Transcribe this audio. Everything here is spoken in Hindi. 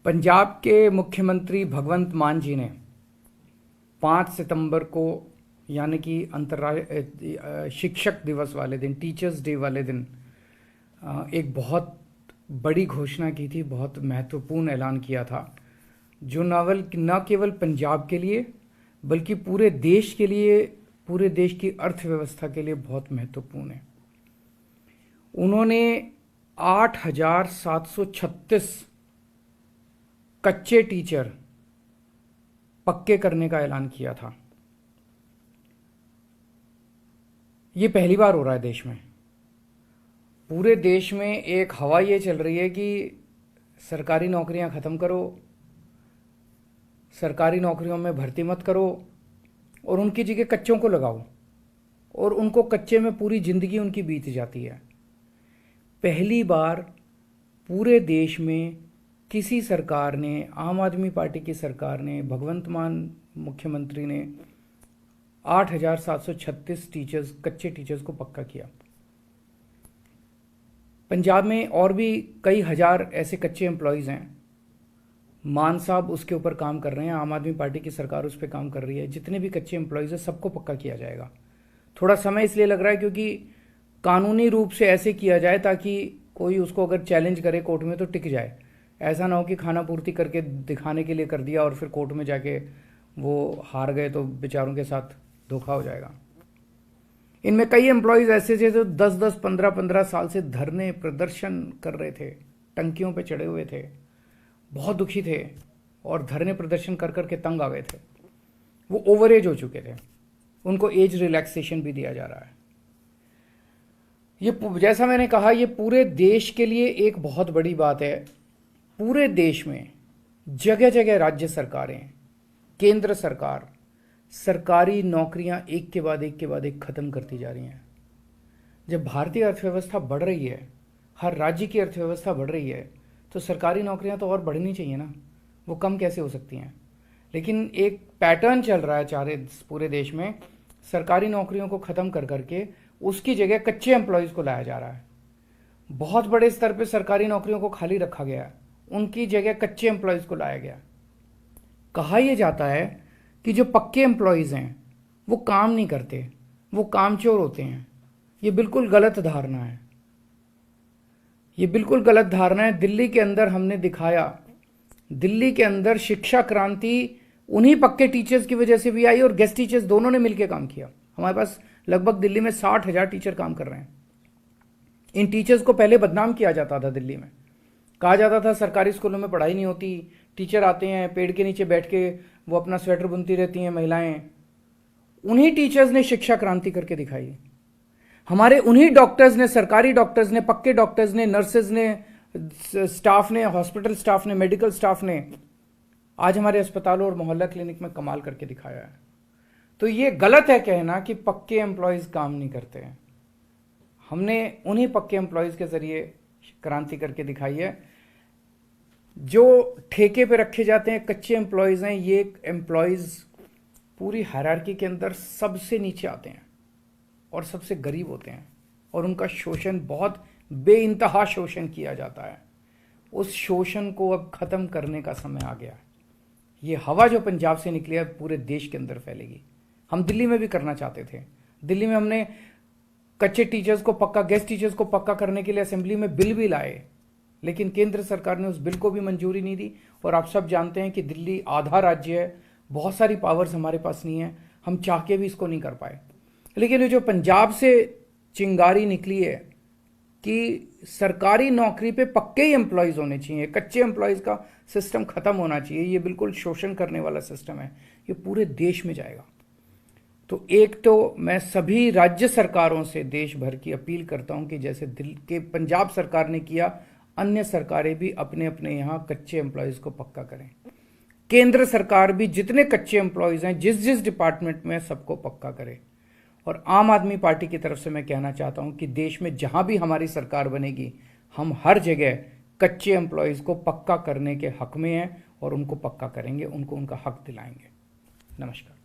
पंजाब के मुख्यमंत्री भगवंत मान जी ने 5 सितंबर को यानी कि अंतर्राष्ट्रीय शिक्षक दिवस वाले दिन, टीचर्स डे वाले दिन एक बहुत बड़ी घोषणा की थी, बहुत महत्वपूर्ण ऐलान किया था जो न केवल पंजाब के लिए बल्कि पूरे देश के लिए, पूरे देश की अर्थव्यवस्था के लिए बहुत महत्वपूर्ण है। उन्होंने 8,736 कच्चे टीचर पक्के करने का ऐलान किया था। ये पहली बार हो रहा है देश में। पूरे देश में एक हवा ये चल रही है कि सरकारी नौकरियां ख़त्म करो, सरकारी नौकरियों में भर्ती मत करो और उनकी जगह कच्चों को लगाओ, और उनको कच्चे में पूरी ज़िंदगी उनकी बीत जाती है। पहली बार पूरे देश में किसी सरकार ने, आम आदमी पार्टी की सरकार ने, भगवंत मान मुख्यमंत्री ने 8,736 टीचर्स, कच्चे टीचर्स को पक्का किया। पंजाब में और भी कई हजार ऐसे कच्चे एम्प्लॉयज़ हैं। मान साहब उसके ऊपर काम कर रहे हैं, आम आदमी पार्टी की सरकार उस पर काम कर रही है। जितने भी कच्चे एम्प्लॉयज़ हैं सबको पक्का किया जाएगा। थोड़ा समय इसलिए लग रहा है क्योंकि कानूनी रूप से ऐसे किया जाए ताकि कोई उसको अगर चैलेंज करे कोर्ट में तो टिक जाए। ऐसा ना हो कि खाना पूर्ति करके दिखाने के लिए कर दिया और फिर कोर्ट में जाके वो हार गए तो बेचारों के साथ धोखा हो जाएगा। इनमें कई एम्प्लॉयज़ ऐसे थे जो 10-10, 15-15 साल से धरने प्रदर्शन कर रहे थे, टंकियों पे चढ़े हुए थे, बहुत दुखी थे और धरने प्रदर्शन कर करके तंग आ गए थे। वो ओवर एज हो चुके थे, उनको एज रिलैक्सेशन भी दिया जा रहा है। ये जैसा मैंने कहा, ये पूरे देश के लिए एक बहुत बड़ी बात है। पूरे देश में जगह जगह राज्य सरकारें, केंद्र सरकार सरकारी नौकरियां एक के बाद एक खत्म करती जा रही हैं। जब भारतीय अर्थव्यवस्था बढ़ रही है, हर राज्य की अर्थव्यवस्था बढ़ रही है, तो सरकारी नौकरियां तो और बढ़नी चाहिए ना, वो कम कैसे हो सकती हैं। लेकिन एक पैटर्न चल रहा है पूरे देश में, सरकारी नौकरियों को ख़त्म कर करके उसकी जगह कच्चे एम्प्लॉयज़ को लाया जा रहा है। बहुत बड़े स्तर पे सरकारी नौकरियों को खाली रखा गया, उनकी जगह कच्चे एम्प्लॉयज़ को लाया गया। कहा यह जाता है कि जो पक्के एम्प्लॉयज़ हैं वो काम नहीं करते, वो कामचोर होते हैं। ये बिल्कुल गलत धारणा है, ये बिल्कुल गलत धारणा है। दिल्ली के अंदर हमने दिखाया, दिल्ली के अंदर शिक्षा क्रांति उन्हीं पक्के टीचर्स की वजह से भी आई और गेस्ट टीचर्स दोनों ने मिलकर काम किया। हमारे पास लगभग दिल्ली में 60,000 टीचर काम कर रहे हैं। इन टीचर्स को पहले बदनाम किया जाता था दिल्ली में, कहा जाता था सरकारी स्कूलों में पढ़ाई नहीं होती, टीचर आते हैं पेड़ के नीचे बैठ के वो अपना स्वेटर बुनती रहती हैं महिलाएं। उन्हीं टीचर्स ने शिक्षा क्रांति करके दिखाई। हमारे उन्हीं डॉक्टर्स ने, सरकारी डॉक्टर्स ने, पक्के डॉक्टर्स ने, नर्सेज ने, स्टाफ ने, हॉस्पिटल स्टाफ ने, मेडिकल स्टाफ ने आज हमारे अस्पतालों और मोहल्ला क्लिनिक में कमाल करके दिखाया है। तो ये गलत है कहना कि पक्के एम्प्लॉयज़ काम नहीं करते हैं। हमने उन्हीं पक्के एम्प्लॉयज़ के जरिए क्रांति करके दिखाई है। जो ठेके पे रखे जाते हैं कच्चे एम्प्लॉयज़ हैं, ये एम्प्लॉयज़ पूरी हायरार्की के अंदर सबसे नीचे आते हैं और सबसे गरीब होते हैं और उनका शोषण, बहुत बेइंतहा शोषण किया जाता है। उस शोषण को अब ख़त्म करने का समय आ गया है। ये हवा जो पंजाब से निकली है पूरे देश के अंदर फैलेगी। हम दिल्ली में भी करना चाहते थे। दिल्ली में हमने कच्चे टीचर्स को पक्का, गेस्ट टीचर्स को पक्का करने के लिए असेंबली में बिल भी लाए, लेकिन केंद्र सरकार ने उस बिल को भी मंजूरी नहीं दी। और आप सब जानते हैं कि दिल्ली आधा राज्य है, बहुत सारी पावर्स हमारे पास नहीं है, हम चाह के भी इसको नहीं कर पाए। लेकिन ये जो पंजाब से चिंगारी निकली है कि सरकारी नौकरी पे पक्के ही एम्प्लॉयज़ होने चाहिए, कच्चे एम्प्लॉयज़ का सिस्टम खत्म होना चाहिए, ये बिल्कुल शोषण करने वाला सिस्टम है, ये पूरे देश में जाएगा। तो एक तो मैं सभी राज्य सरकारों से देश भर की अपील करता हूं कि जैसे दिल्ली के पंजाब सरकार ने किया, अन्य सरकारें भी अपने अपने यहां कच्चे एम्प्लॉयज़ को पक्का करें। केंद्र सरकार भी जितने कच्चे एम्प्लॉयज़ हैं जिस जिस डिपार्टमेंट में, सबको पक्का करे। और आम आदमी पार्टी की तरफ से मैं कहना चाहता हूं कि देश में जहां भी हमारी सरकार बनेगी, हम हर जगह कच्चे एम्प्लॉयज़ को पक्का करने के हक में हैं और उनको पक्का करेंगे, उनको उनका हक दिलाएंगे। नमस्कार।